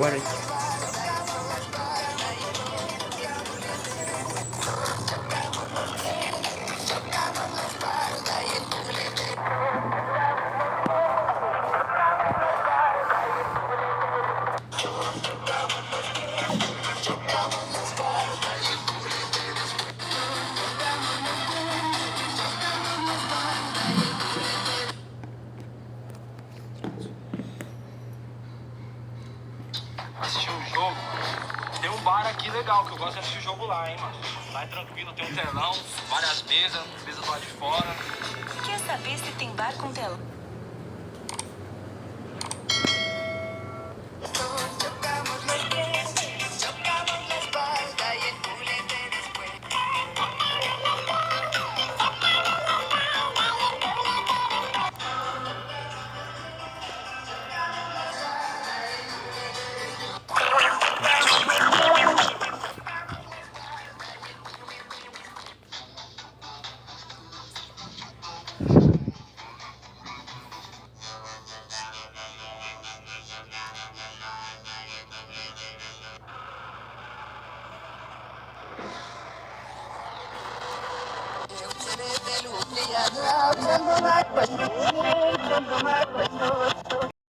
Bueno, assistir um jogo, tem um bar aqui legal, que eu gosto de assistir jogo lá, hein, mano. Lá é tranquilo, tem um telão, várias mesas, mesa do lado de fora. Quer saber se tem bar com telão?